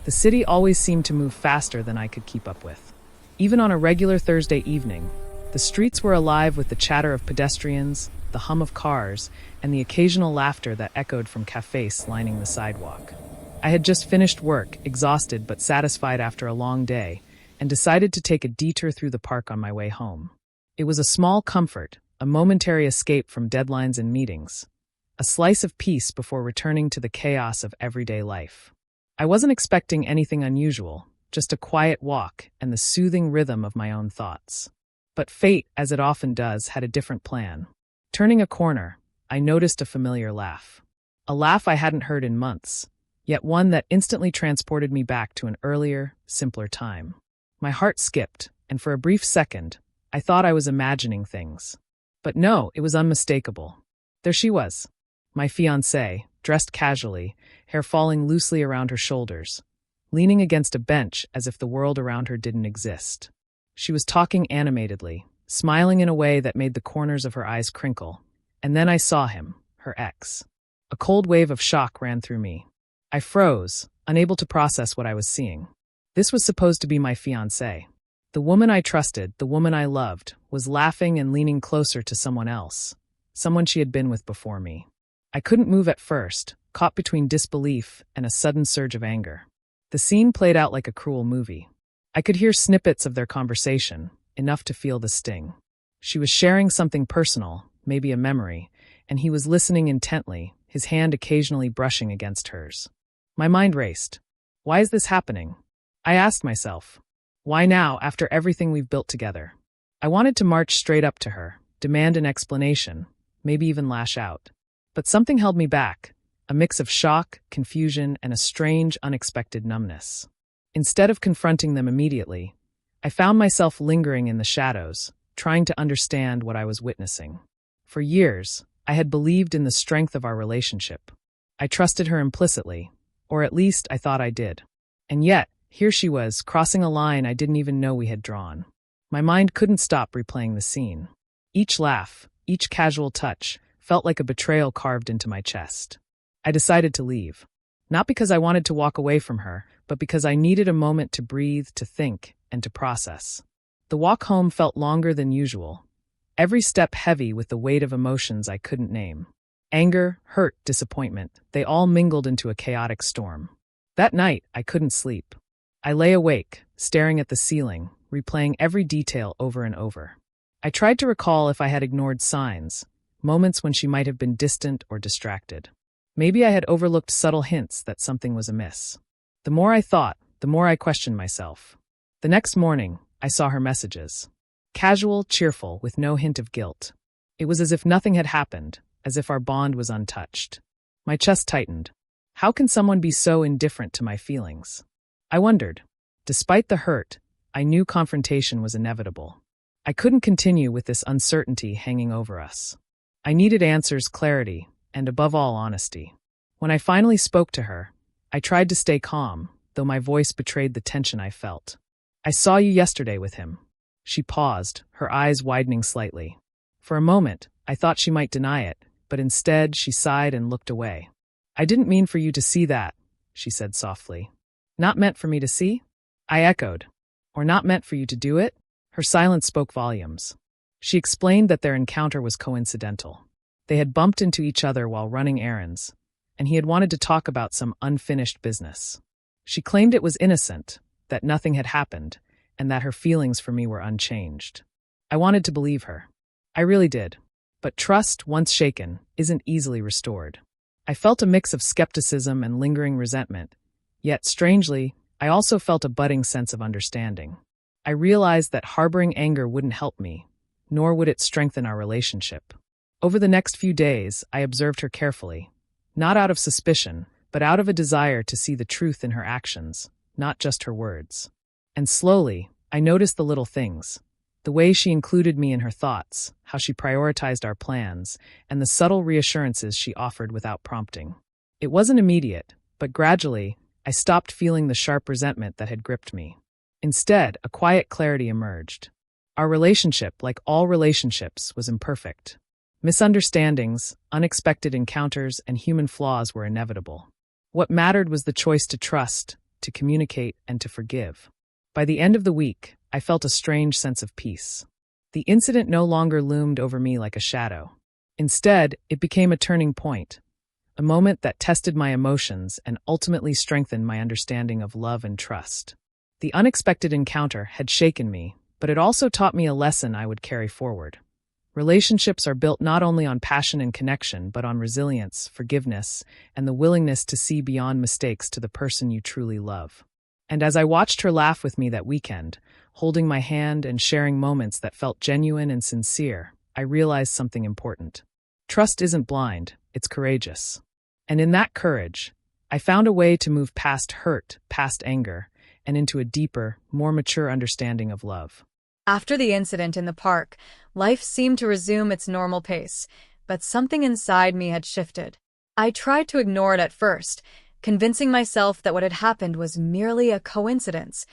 The city always seemed to move faster than I could keep up with. Even on a regular Thursday evening, the streets were alive with the chatter of pedestrians, the hum of cars, and the occasional laughter that echoed from cafes lining the sidewalk. I had just finished work, exhausted but satisfied after a long day, and decided to take a detour through the park on my way home. It was a small comfort, a momentary escape from deadlines and meetings, a slice of peace before returning to the chaos of everyday life. I wasn't expecting anything unusual, just a quiet walk and the soothing rhythm of my own thoughts. But fate, as it often does, had a different plan. Turning a corner, I noticed a familiar laugh. A laugh I hadn't heard in months, yet one that instantly transported me back to an earlier, simpler time. My heart skipped, and for a brief second, I thought I was imagining things. But no, it was unmistakable. There she was, my fiancée, dressed casually, hair falling loosely around her shoulders, leaning against a bench as if the world around her didn't exist. She was talking animatedly, smiling in a way that made the corners of her eyes crinkle. And then I saw him, her ex. A cold wave of shock ran through me. I froze, unable to process what I was seeing. This was supposed to be my fiancée. The woman I trusted, the woman I loved, was laughing and leaning closer to someone else, someone she had been with before me. I couldn't move at first, caught between disbelief and a sudden surge of anger. The scene played out like a cruel movie. I could hear snippets of their conversation, enough to feel the sting. She was sharing something personal, maybe a memory, and he was listening intently, his hand occasionally brushing against hers. My mind raced. Why is this happening? I asked myself. Why now, after everything we've built together? I wanted to march straight up to her, demand an explanation, maybe even lash out. But something held me back, a mix of shock, confusion, and a strange, unexpected numbness. Instead of confronting them immediately, I found myself lingering in the shadows, trying to understand what I was witnessing. For years, I had believed in the strength of our relationship. I trusted her implicitly, or at least I thought I did. And yet, here she was, crossing a line I didn't even know we had drawn. My mind couldn't stop replaying the scene. Each laugh, each casual touch, felt like a betrayal carved into my chest. I decided to leave. Not because I wanted to walk away from her, but because I needed a moment to breathe, to think, and to process. The walk home felt longer than usual, every step heavy with the weight of emotions I couldn't name. Anger, hurt, disappointment, they all mingled into a chaotic storm. That night, I couldn't sleep. I lay awake, staring at the ceiling, replaying every detail over and over. I tried to recall if I had ignored signs, moments when she might have been distant or distracted. Maybe I had overlooked subtle hints that something was amiss. The more I thought, the more I questioned myself. The next morning, I saw her messages. Casual, cheerful, with no hint of guilt. It was as if nothing had happened, as if our bond was untouched. My chest tightened. How can someone be so indifferent to my feelings? I wondered. Despite the hurt, I knew confrontation was inevitable. I couldn't continue with this uncertainty hanging over us. I needed answers, clarity, and above all, honesty. When I finally spoke to her, I tried to stay calm, though my voice betrayed the tension I felt. I saw you yesterday with him. She paused, her eyes widening slightly. For a moment, I thought she might deny it, but instead she sighed and looked away. I didn't mean for you to see that, she said softly. Not meant for me to see? I echoed. Or not meant for you to do it? Her silence spoke volumes. She explained that their encounter was coincidental. They had bumped into each other while running errands, and he had wanted to talk about some unfinished business. She claimed it was innocent, that nothing had happened, and that her feelings for me were unchanged. I wanted to believe her. I really did. But trust, once shaken, isn't easily restored. I felt a mix of skepticism and lingering resentment, yet, strangely, I also felt a budding sense of understanding. I realized that harboring anger wouldn't help me, nor would it strengthen our relationship. Over the next few days, I observed her carefully, not out of suspicion, but out of a desire to see the truth in her actions, not just her words. And slowly, I noticed the little things, the way she included me in her thoughts, how she prioritized our plans, and the subtle reassurances she offered without prompting. It wasn't immediate, but gradually, I stopped feeling the sharp resentment that had gripped me. Instead, a quiet clarity emerged. Our relationship, like all relationships, was imperfect. Misunderstandings, unexpected encounters, and human flaws were inevitable. What mattered was the choice to trust, to communicate, and to forgive. By the end of the week, I felt a strange sense of peace. The incident no longer loomed over me like a shadow. Instead, it became a turning point, a moment that tested my emotions and ultimately strengthened my understanding of love and trust. The unexpected encounter had shaken me, but it also taught me a lesson I would carry forward. Relationships are built not only on passion and connection, but on resilience, forgiveness, and the willingness to see beyond mistakes to the person you truly love. And as I watched her laugh with me that weekend, holding my hand and sharing moments that felt genuine and sincere, I realized something important. Trust isn't blind, it's courageous. And in that courage, I found a way to move past hurt, past anger, and into a deeper, more mature understanding of love. After the incident in the park, life seemed to resume its normal pace, but something inside me had shifted. I tried to ignore it at first, convincing myself that what had happened was merely a coincidence,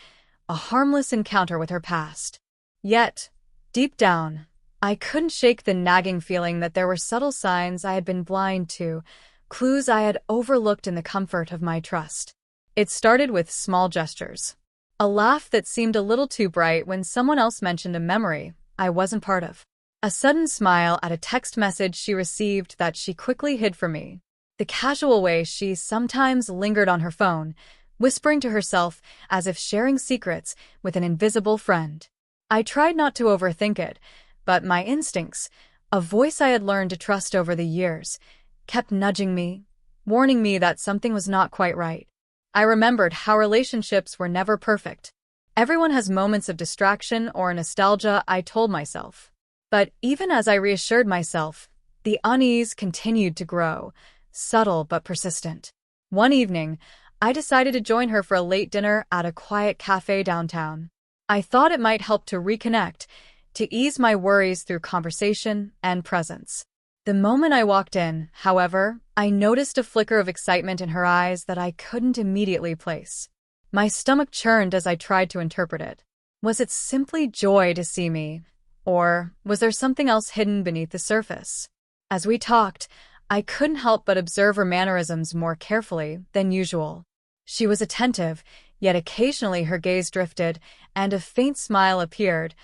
a harmless encounter with her past. Yet, deep down, I couldn't shake the nagging feeling that there were subtle signs I had been blind to, clues I had overlooked in the comfort of my trust. It started with small gestures. A laugh that seemed a little too bright when someone else mentioned a memory I wasn't part of. A sudden smile at a text message she received that she quickly hid from me. The casual way she sometimes lingered on her phone, whispering to herself as if sharing secrets with an invisible friend. I tried not to overthink it, but my instincts, a voice I had learned to trust over the years, kept nudging me, warning me that something was not quite right. I remembered how relationships were never perfect. Everyone has moments of distraction or nostalgia, I told myself. But even as I reassured myself, the unease continued to grow, subtle but persistent. One evening, I decided to join her for a late dinner at a quiet cafe downtown. I thought it might help to reconnect, to ease my worries through conversation and presence. The moment I walked in, however, I noticed a flicker of excitement in her eyes that I couldn't immediately place. My stomach churned as I tried to interpret it. Was it simply joy to see me, or was there something else hidden beneath the surface? As we talked, I couldn't help but observe her mannerisms more carefully than usual. She was attentive, yet occasionally her gaze drifted, and a faint smile appeared,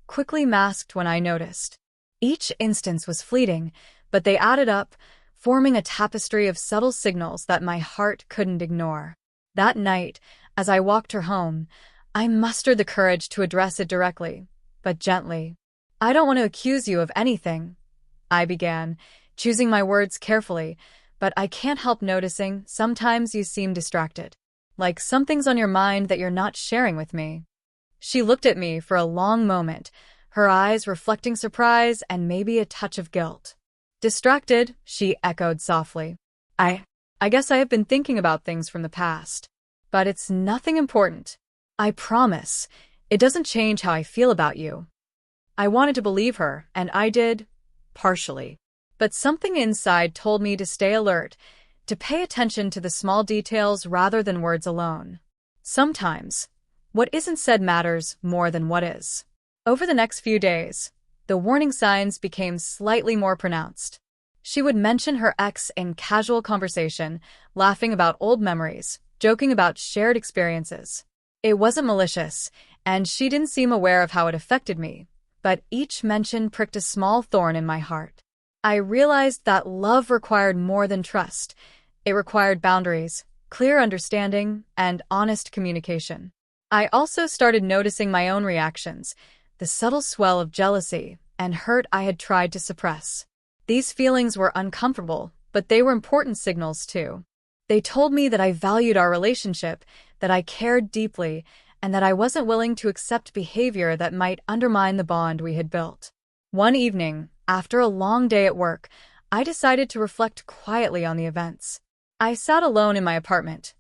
quickly masked when I noticed. Each instance was fleeting, but they added up, forming a tapestry of subtle signals that my heart couldn't ignore. That night, as I walked her home, I mustered the courage to address it directly, but gently. "I don't want to accuse you of anything," I began, choosing my words carefully, "but I can't help noticing sometimes you seem distracted. Like something's on your mind that you're not sharing with me." She looked at me for a long moment, her eyes reflecting surprise and maybe a touch of guilt. "Distracted," she echoed softly. I guess I have been thinking about things from the past. But it's nothing important. I promise. It doesn't change how I feel about you." I wanted to believe her, and I did, partially. But something inside told me to stay alert, to pay attention to the small details rather than words alone. Sometimes, what isn't said matters more than what is. Over the next few days, the warning signs became slightly more pronounced. She would mention her ex in casual conversation, laughing about old memories, joking about shared experiences. It wasn't malicious, and she didn't seem aware of how it affected me, but each mention pricked a small thorn in my heart. I realized that love required more than trust. It required boundaries, clear understanding, and honest communication. I also started noticing my own reactions, the subtle swell of jealousy and hurt I had tried to suppress. These feelings were uncomfortable, but they were important signals too. They told me that I valued our relationship, that I cared deeply, and that I wasn't willing to accept behavior that might undermine the bond we had built. One evening, after a long day at work, I decided to reflect quietly on the events. I sat alone in my apartment,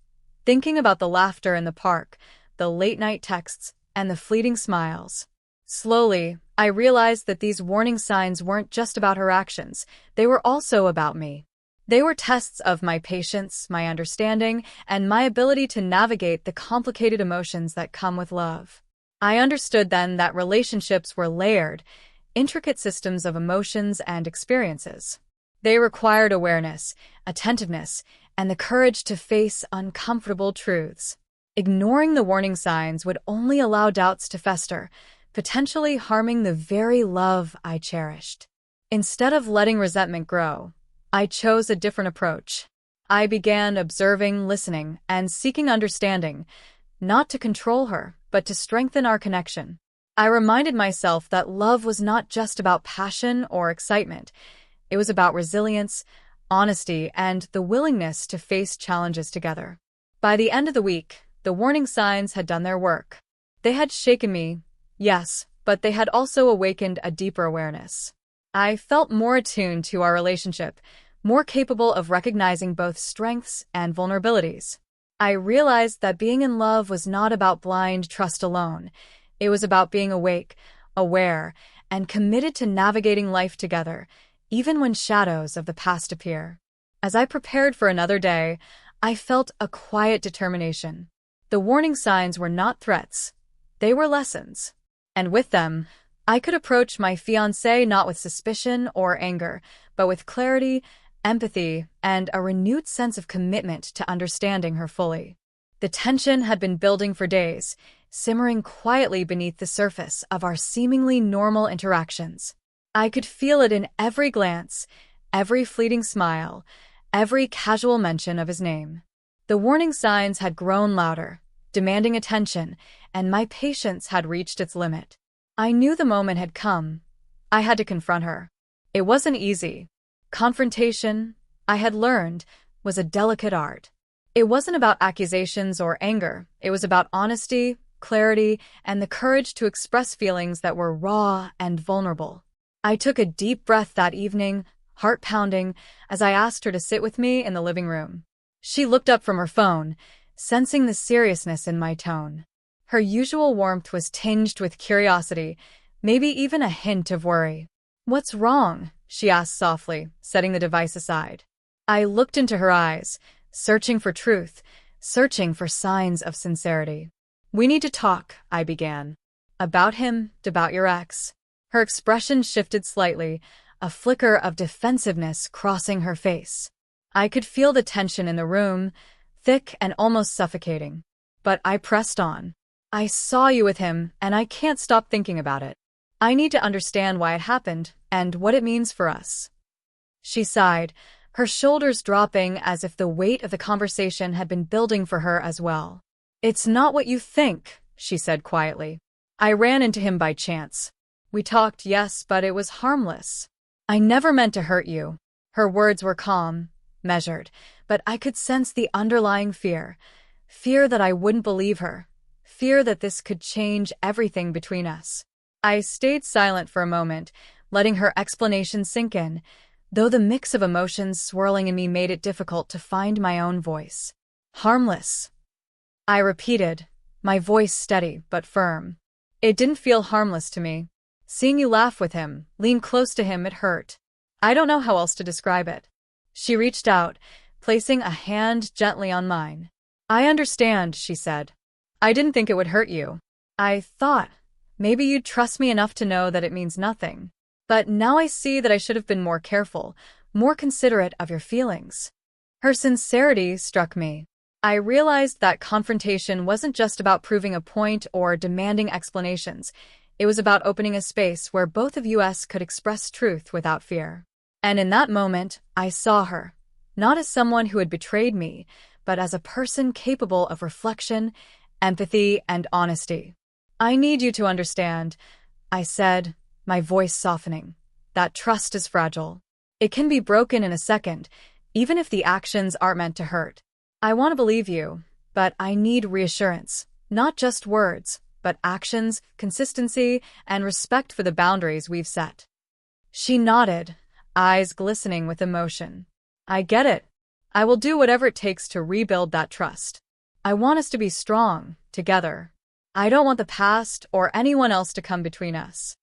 thinking about the laughter in the park, the late-night texts, and the fleeting smiles. Slowly, I realized that these warning signs weren't just about her actions, they were also about me. They were tests of my patience, my understanding, and my ability to navigate the complicated emotions that come with love. I understood then that relationships were layered, intricate systems of emotions and experiences. They required awareness, attentiveness, and the courage to face uncomfortable truths. Ignoring the warning signs would only allow doubts to fester, potentially harming the very love I cherished. Instead of letting resentment grow, I chose a different approach. I began observing, listening, and seeking understanding, not to control her, but to strengthen our connection. I reminded myself that love was not just about passion or excitement. It was about resilience, honesty, and the willingness to face challenges together. By the end of the week, the warning signs had done their work. They had shaken me, yes, but they had also awakened a deeper awareness. I felt more attuned to our relationship, more capable of recognizing both strengths and vulnerabilities. I realized that being in love was not about blind trust alone. It was about being awake, aware, and committed to navigating life together, even when shadows of the past appear. As I prepared for another day, I felt a quiet determination. The warning signs were not threats. They were lessons. And with them, I could approach my fiancé not with suspicion or anger, but with clarity, empathy, and a renewed sense of commitment to understanding her fully. The tension had been building for days, simmering quietly beneath the surface of our seemingly normal interactions. I could feel it in every glance, every fleeting smile, every casual mention of his name. The warning signs had grown louder, demanding attention, and my patience had reached its limit. I knew the moment had come. I had to confront her. It wasn't easy. Confrontation, I had learned, was a delicate art. It wasn't about accusations or anger. It was about honesty, clarity, and the courage to express feelings that were raw and vulnerable. I took a deep breath that evening, heart pounding, as I asked her to sit with me in the living room. She looked up from her phone, sensing the seriousness in my tone. Her usual warmth was tinged with curiosity, maybe even a hint of worry. "What's wrong?" she asked softly, setting the device aside. I looked into her eyes, searching for truth, searching for signs of sincerity. "We need to talk," I began. "About him, about your ex." Her expression shifted slightly, a flicker of defensiveness crossing her face. I could feel the tension in the room, thick and almost suffocating. But I pressed on. "I saw you with him, and I can't stop thinking about it. I need to understand why it happened, and what it means for us." She sighed, her shoulders dropping as if the weight of the conversation had been building for her as well. "It's not what you think," she said quietly. "I ran into him by chance. We talked, yes, but it was harmless. I never meant to hurt you." Her words were calm, measured, but I could sense the underlying fear. Fear that I wouldn't believe her. Fear that this could change everything between us. I stayed silent for a moment, letting her explanation sink in, though the mix of emotions swirling in me made it difficult to find my own voice. "Harmless," I repeated, my voice steady but firm. "It didn't feel harmless to me. Seeing you laugh with him, lean close to him, it hurt. I don't know how else to describe it." She reached out, placing a hand gently on mine. "I understand," she said. "I didn't think it would hurt you. I thought maybe you'd trust me enough to know that it means nothing. But now I see that I should have been more careful, more considerate of your feelings." Her sincerity struck me. I realized that confrontation wasn't just about proving a point or demanding explanations. It was about opening a space where both of us could express truth without fear. And in that moment, I saw her, not as someone who had betrayed me, but as a person capable of reflection, empathy, and honesty. "I need you to understand," I said, my voice softening, "that trust is fragile. It can be broken in a second, even if the actions aren't meant to hurt. I want to believe you, but I need reassurance, not just words, but actions, consistency, and respect for the boundaries we've set." She nodded, eyes glistening with emotion. "I get it. I will do whatever it takes to rebuild that trust. I want us to be strong, together. I don't want the past or anyone else to come between us."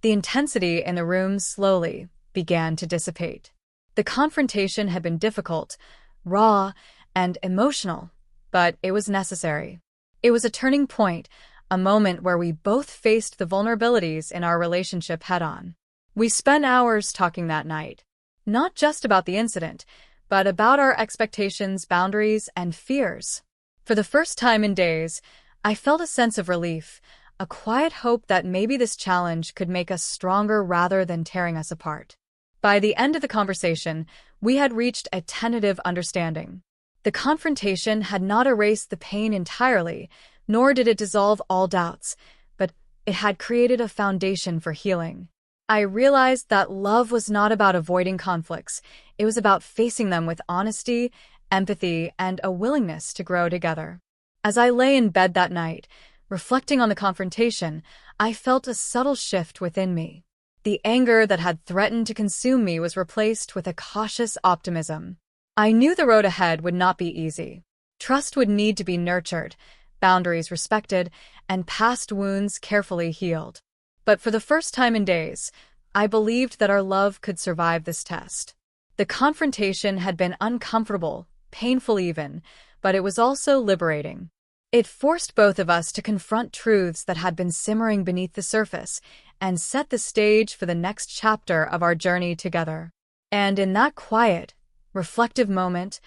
The intensity in the room slowly began to dissipate. The confrontation had been difficult, raw, and emotional, but it was necessary. It was a turning point, a moment where we both faced the vulnerabilities in our relationship head-on. We spent hours talking that night, not just about the incident, but about our expectations, boundaries, and fears. For the first time in days, I felt a sense of relief, a quiet hope that maybe this challenge could make us stronger rather than tearing us apart. By the end of the conversation, we had reached a tentative understanding. The confrontation had not erased the pain entirely, nor did it dissolve all doubts, but it had created a foundation for healing. I realized that love was not about avoiding conflicts. It was about facing them with honesty, empathy, and a willingness to grow together. As I lay in bed that night, reflecting on the confrontation, I felt a subtle shift within me. The anger that had threatened to consume me was replaced with a cautious optimism. I knew the road ahead would not be easy. Trust would need to be nurtured, boundaries respected, and past wounds carefully healed. But for the first time in days, I believed that our love could survive this test. The confrontation had been uncomfortable, painful even, but it was also liberating. It forced both of us to confront truths that had been simmering beneath the surface and set the stage for the next chapter of our journey together. And in that quiet, reflective moment,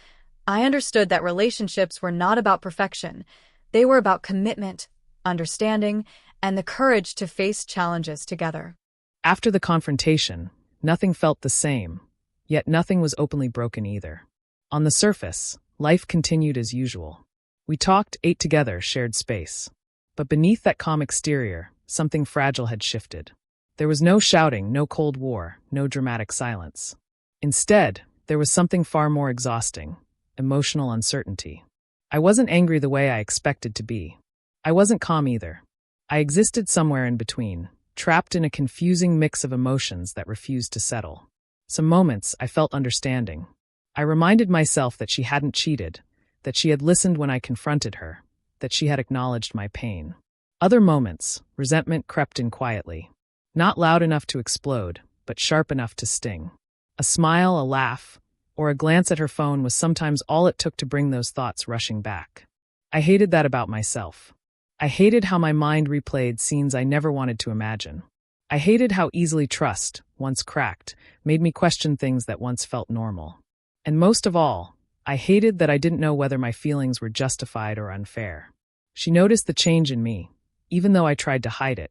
I understood that relationships were not about perfection. They were about commitment, understanding, and the courage to face challenges together. After the confrontation, nothing felt the same, yet nothing was openly broken either. On the surface, life continued as usual. We talked, ate together, shared space. But beneath that calm exterior, something fragile had shifted. There was no shouting, no Cold War, no dramatic silence. Instead, there was something far more exhausting: emotional uncertainty. I wasn't angry the way I expected to be. I wasn't calm either. I existed somewhere in between, trapped in a confusing mix of emotions that refused to settle. Some moments I felt understanding. I reminded myself that she hadn't cheated, that she had listened when I confronted her, that she had acknowledged my pain. Other moments, resentment crept in quietly. Not loud enough to explode, but sharp enough to sting. A smile, a laugh, or a glance at her phone was sometimes all it took to bring those thoughts rushing back. I hated that about myself. I hated how my mind replayed scenes I never wanted to imagine. I hated how easily trust, once cracked, made me question things that once felt normal. And most of all, I hated that I didn't know whether my feelings were justified or unfair. She noticed the change in me, even though I tried to hide it.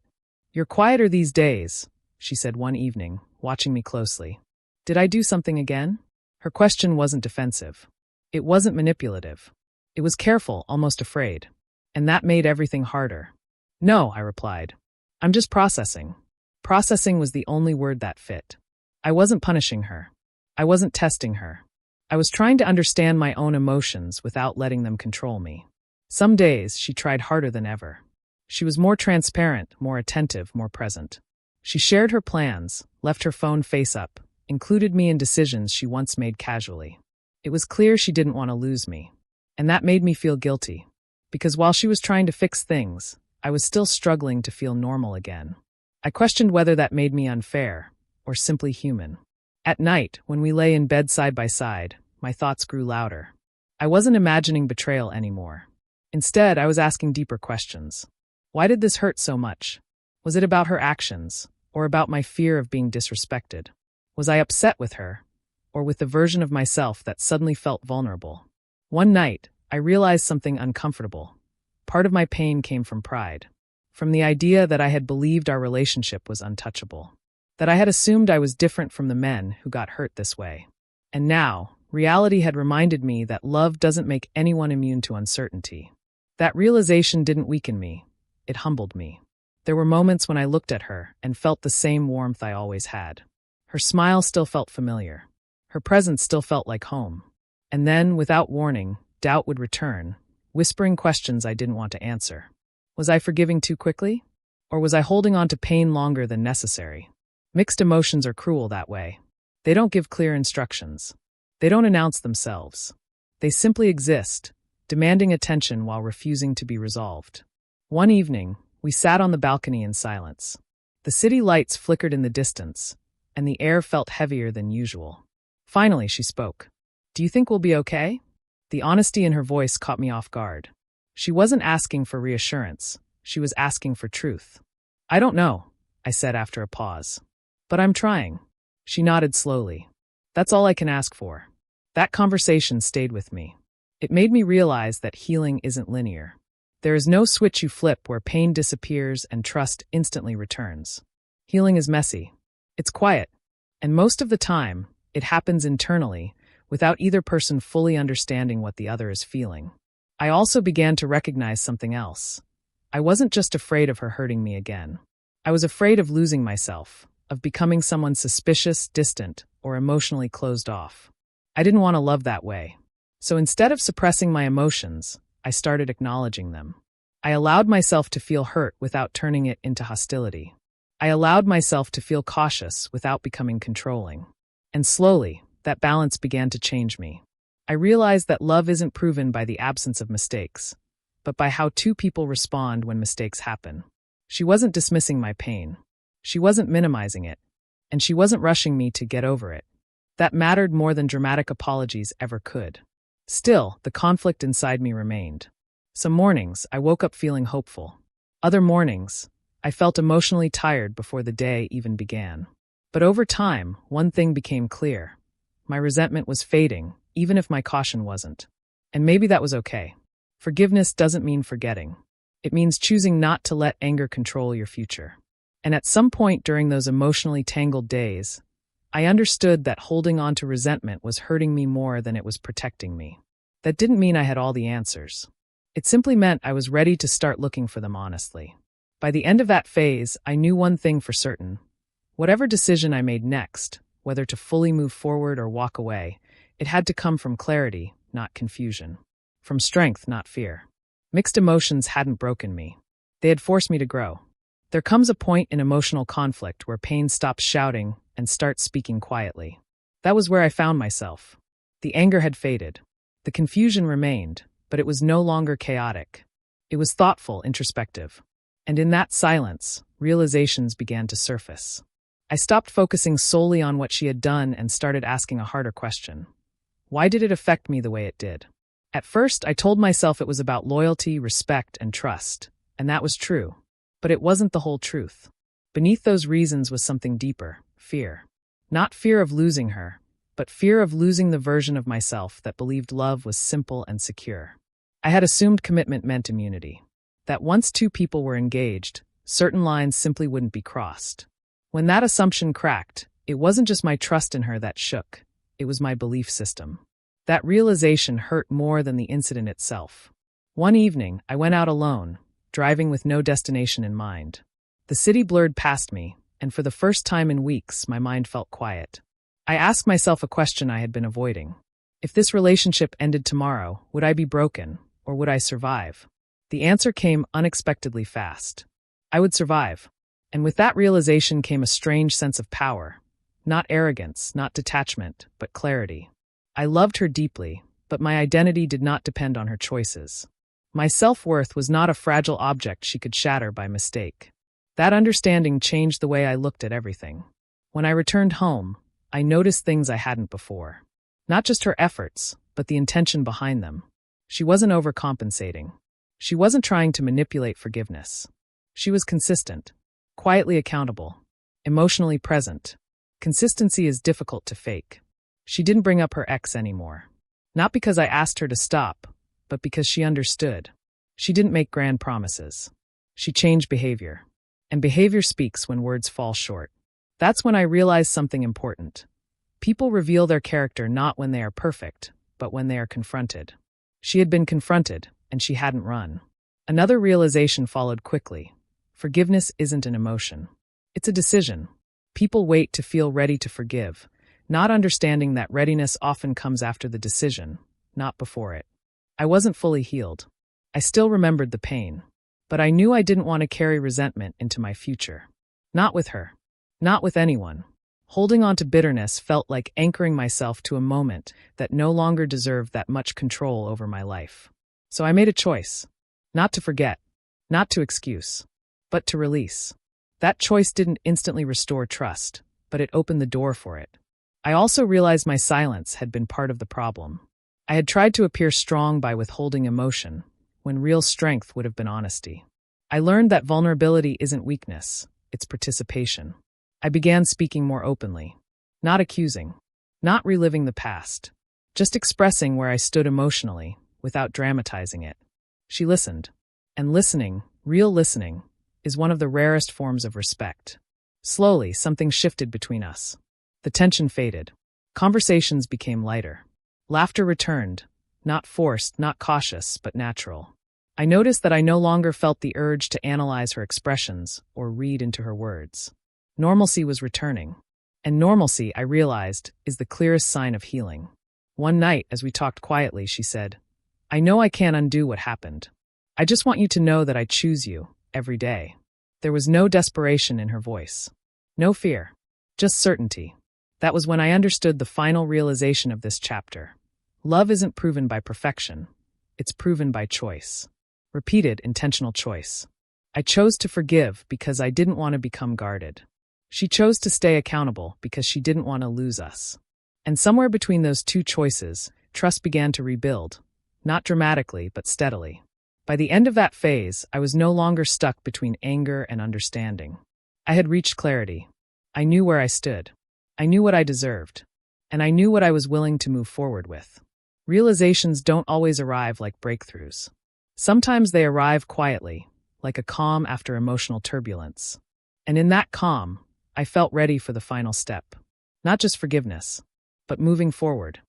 "You're quieter these days," she said one evening, watching me closely. Did I do something again? Her question wasn't defensive. It wasn't manipulative. It was careful, almost afraid. And that made everything harder. "No," I replied. "I'm just processing." Processing was the only word that fit. I wasn't punishing her. I wasn't testing her. I was trying to understand my own emotions without letting them control me. Some days, she tried harder than ever. She was more transparent, more attentive, more present. She shared her plans, left her phone face up, included me in decisions she once made casually. It was clear she didn't want to lose me. And that made me feel guilty. Because while she was trying to fix things, I was still struggling to feel normal again. I questioned whether that made me unfair, or simply human. At night, when we lay in bed side by side, my thoughts grew louder. I wasn't imagining betrayal anymore. Instead, I was asking deeper questions. Why did this hurt so much? Was it about her actions, or about my fear of being disrespected? Was I upset with her, or with the version of myself that suddenly felt vulnerable? One night, I realized something uncomfortable. Part of my pain came from pride, from the idea that I had believed our relationship was untouchable, that I had assumed I was different from the men who got hurt this way. And now, reality had reminded me that love doesn't make anyone immune to uncertainty. That realization didn't weaken me. It humbled me. There were moments when I looked at her and felt the same warmth I always had. Her smile still felt familiar. Her presence still felt like home. And then, without warning, doubt would return, whispering questions I didn't want to answer. Was I forgiving too quickly? Or was I holding on to pain longer than necessary? Mixed emotions are cruel that way. They don't give clear instructions. They don't announce themselves. They simply exist, demanding attention while refusing to be resolved. One evening, we sat on the balcony in silence. The city lights flickered in the distance, and the air felt heavier than usual. Finally, she spoke. "Do you think we'll be okay?" The honesty in her voice caught me off guard. She wasn't asking for reassurance. She was asking for truth. "I don't know," I said after a pause. "But I'm trying." She nodded slowly. "That's all I can ask for." That conversation stayed with me. It made me realize that healing isn't linear. There is no switch you flip where pain disappears and trust instantly returns. Healing is messy. It's quiet. And most of the time, it happens internally, without either person fully understanding what the other is feeling. I also began to recognize something else. I wasn't just afraid of her hurting me again. I was afraid of losing myself, of becoming someone suspicious, distant, or emotionally closed off. I didn't want to love that way. So instead of suppressing my emotions, I started acknowledging them. I allowed myself to feel hurt without turning it into hostility. I allowed myself to feel cautious without becoming controlling. And slowly, that balance began to change me. I realized that love isn't proven by the absence of mistakes, but by how two people respond when mistakes happen. She wasn't dismissing my pain. She wasn't minimizing it. And she wasn't rushing me to get over it. That mattered more than dramatic apologies ever could. Still, the conflict inside me remained. Some mornings, I woke up feeling hopeful. Other mornings, I felt emotionally tired before the day even began. But over time, one thing became clear. My resentment was fading, even if my caution wasn't. And maybe that was okay. Forgiveness doesn't mean forgetting. It means choosing not to let anger control your future. And at some point during those emotionally tangled days, I understood that holding on to resentment was hurting me more than it was protecting me. That didn't mean I had all the answers. It simply meant I was ready to start looking for them honestly. By the end of that phase, I knew one thing for certain. Whatever decision I made next, whether to fully move forward or walk away, it had to come from clarity, not confusion. From strength, not fear. Mixed emotions hadn't broken me. They had forced me to grow. There comes a point in emotional conflict where pain stops shouting and starts speaking quietly. That was where I found myself. The anger had faded. The confusion remained, but it was no longer chaotic. It was thoughtful, introspective. And in that silence, realizations began to surface. I stopped focusing solely on what she had done and started asking a harder question. Why did it affect me the way it did? At first, I told myself it was about loyalty, respect, and trust, and that was true. But it wasn't the whole truth. Beneath those reasons was something deeper, fear. Not fear of losing her, but fear of losing the version of myself that believed love was simple and secure. I had assumed commitment meant immunity. That once two people were engaged, certain lines simply wouldn't be crossed. When that assumption cracked, it wasn't just my trust in her that shook, it was my belief system. That realization hurt more than the incident itself. One evening, I went out alone, driving with no destination in mind. The city blurred past me, and for the first time in weeks, my mind felt quiet. I asked myself a question I had been avoiding. If this relationship ended tomorrow, would I be broken, or would I survive? The answer came unexpectedly fast. I would survive. And with that realization came a strange sense of power. Not arrogance, not detachment, but clarity. I loved her deeply, but my identity did not depend on her choices. My self-worth was not a fragile object she could shatter by mistake. That understanding changed the way I looked at everything. When I returned home, I noticed things I hadn't before. Not just her efforts, but the intention behind them. She wasn't overcompensating. She wasn't trying to manipulate forgiveness. She was consistent, quietly accountable, emotionally present. Consistency is difficult to fake. She didn't bring up her ex anymore. Not because I asked her to stop, but because she understood. She didn't make grand promises. She changed behavior. And behavior speaks when words fall short. That's when I realized something important. People reveal their character not when they are perfect, but when they are confronted. She had been confronted, and she hadn't run. Another realization followed quickly. Forgiveness isn't an emotion. It's a decision. People wait to feel ready to forgive, not understanding that readiness often comes after the decision, not before it. I wasn't fully healed. I still remembered the pain. But I knew I didn't want to carry resentment into my future. Not with her. Not with anyone. Holding on to bitterness felt like anchoring myself to a moment that no longer deserved that much control over my life. So I made a choice. Not to forget. Not to excuse. But to release. That choice didn't instantly restore trust, but it opened the door for it. I also realized my silence had been part of the problem. I had tried to appear strong by withholding emotion, when real strength would have been honesty. I learned that vulnerability isn't weakness, it's participation. I began speaking more openly. Not accusing. Not reliving the past. Just expressing where I stood emotionally, without dramatizing it. She listened. And listening, real listening, is one of the rarest forms of respect. Slowly, something shifted between us. The tension faded. Conversations became lighter. Laughter returned, not forced, not cautious, but natural. I noticed that I no longer felt the urge to analyze her expressions or read into her words. Normalcy was returning. And normalcy, I realized, is the clearest sign of healing. One night, as we talked quietly, she said, "I know I can't undo what happened. I just want you to know that I choose you, every day." There was no desperation in her voice. No fear. Just certainty. That was when I understood the final realization of this chapter. Love isn't proven by perfection. It's proven by choice. Repeated, intentional choice. I chose to forgive because I didn't want to become guarded. She chose to stay accountable because she didn't want to lose us. And somewhere between those two choices, trust began to rebuild. Not dramatically, but steadily. By the end of that phase, I was no longer stuck between anger and understanding. I had reached clarity. I knew where I stood. I knew what I deserved. And I knew what I was willing to move forward with. Realizations don't always arrive like breakthroughs. Sometimes they arrive quietly, like a calm after emotional turbulence. And in that calm, I felt ready for the final step. Not just forgiveness, but moving forward.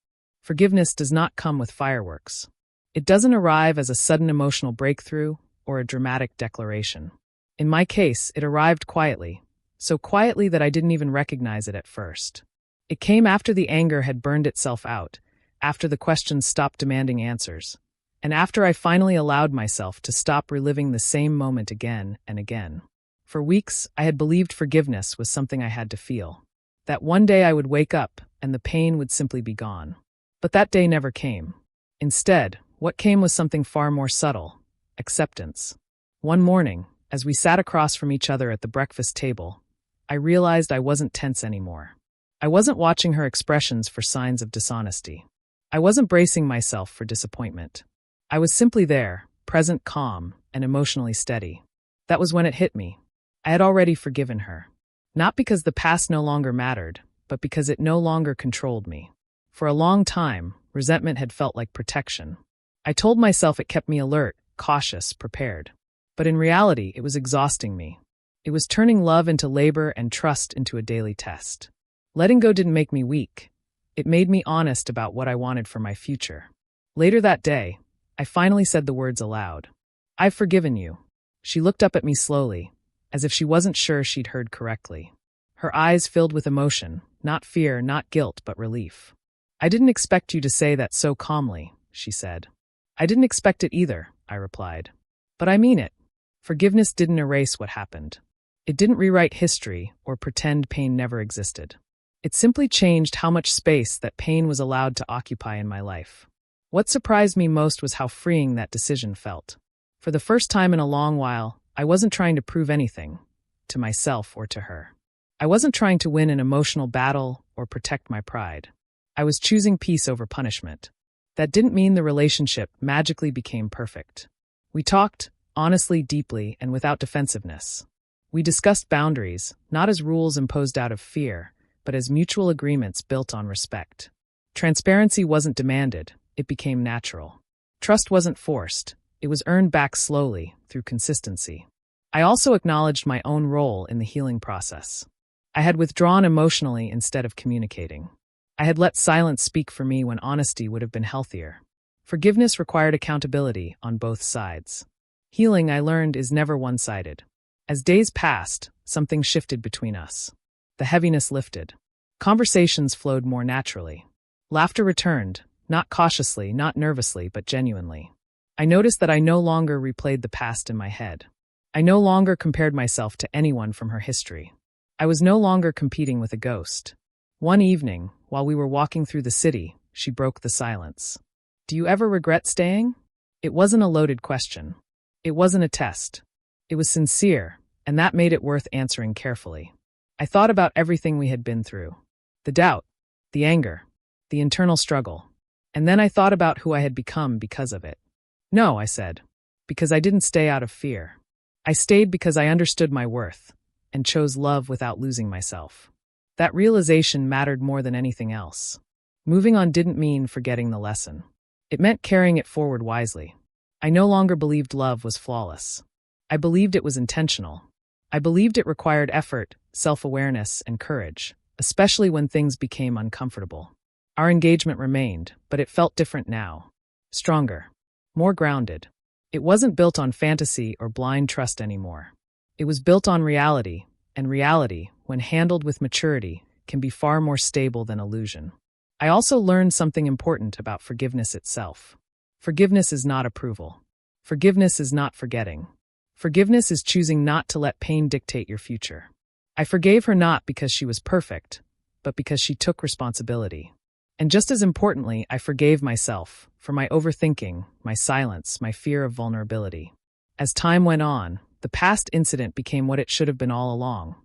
Forgiveness does not come with fireworks. It doesn't arrive as a sudden emotional breakthrough or a dramatic declaration. In my case, it arrived quietly, so quietly that I didn't even recognize it at first. It came after the anger had burned itself out, after the questions stopped demanding answers, and after I finally allowed myself to stop reliving the same moment again and again. For weeks, I had believed forgiveness was something I had to feel. That one day I would wake up and the pain would simply be gone. But that day never came. Instead, what came was something far more subtle: acceptance. One morning, as we sat across from each other at the breakfast table, I realized I wasn't tense anymore. I wasn't watching her expressions for signs of dishonesty. I wasn't bracing myself for disappointment. I was simply there, present, calm, and emotionally steady. That was when it hit me. I had already forgiven her. Not because the past no longer mattered, but because it no longer controlled me. For a long time, resentment had felt like protection. I told myself it kept me alert, cautious, prepared. But in reality, it was exhausting me. It was turning love into labor and trust into a daily test. Letting go didn't make me weak. It made me honest about what I wanted for my future. Later that day, I finally said the words aloud. "I've forgiven you." She looked up at me slowly, as if she wasn't sure she'd heard correctly. Her eyes filled with emotion, not fear, not guilt, but relief. "I didn't expect you to say that so calmly," she said. "I didn't expect it either," I replied. "But I mean it. Forgiveness didn't erase what happened. It didn't rewrite history or pretend pain never existed. It simply changed how much space that pain was allowed to occupy in my life." What surprised me most was how freeing that decision felt. For the first time in a long while, I wasn't trying to prove anything, to myself or to her. I wasn't trying to win an emotional battle or protect my pride. I was choosing peace over punishment. That didn't mean the relationship magically became perfect. We talked, honestly, deeply, and without defensiveness. We discussed boundaries, not as rules imposed out of fear, but as mutual agreements built on respect. Transparency wasn't demanded, it became natural. Trust wasn't forced, it was earned back slowly, through consistency. I also acknowledged my own role in the healing process. I had withdrawn emotionally instead of communicating. I had let silence speak for me when honesty would have been healthier. Forgiveness required accountability on both sides. Healing, I learned, is never one-sided. As days passed, something shifted between us. The heaviness lifted. Conversations flowed more naturally. Laughter returned, not cautiously, not nervously, but genuinely. I noticed that I no longer replayed the past in my head. I no longer compared myself to anyone from her history. I was no longer competing with a ghost. One evening, while we were walking through the city, she broke the silence. "Do you ever regret staying?" It wasn't a loaded question. It wasn't a test. It was sincere, and that made it worth answering carefully. I thought about everything we had been through. The doubt, the anger, the internal struggle. And then I thought about who I had become because of it. "No," I said, "because I didn't stay out of fear. I stayed because I understood my worth and chose love without losing myself." That realization mattered more than anything else. Moving on didn't mean forgetting the lesson. It meant carrying it forward wisely. I no longer believed love was flawless. I believed it was intentional. I believed it required effort, self-awareness, and courage, especially when things became uncomfortable. Our engagement remained, but it felt different now. Stronger. More grounded. It wasn't built on fantasy or blind trust anymore. It was built on reality, and reality, when handled with maturity, can be far more stable than illusion. I also learned something important about forgiveness itself. Forgiveness is not approval. Forgiveness is not forgetting. Forgiveness is choosing not to let pain dictate your future. I forgave her not because she was perfect, but because she took responsibility. And just as importantly, I forgave myself for my overthinking, my silence, my fear of vulnerability. As time went on, the past incident became what it should have been all along.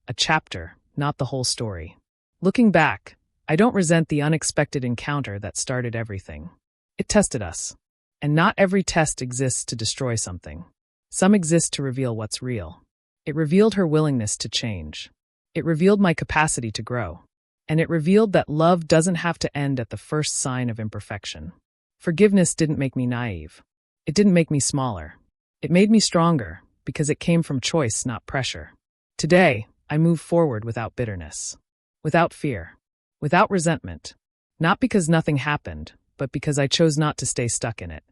A chapter, not the whole story. Looking back, I don't resent the unexpected encounter that started everything. It tested us. And not every test exists to destroy something. Some exist to reveal what's real. It revealed her willingness to change. It revealed my capacity to grow. And it revealed that love doesn't have to end at the first sign of imperfection. Forgiveness didn't make me naive. It didn't make me smaller. It made me stronger, because it came from choice, not pressure. Today, I move forward without bitterness. Without fear. Without resentment. Not because nothing happened, but because I chose not to stay stuck in it.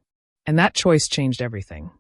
And that choice changed everything.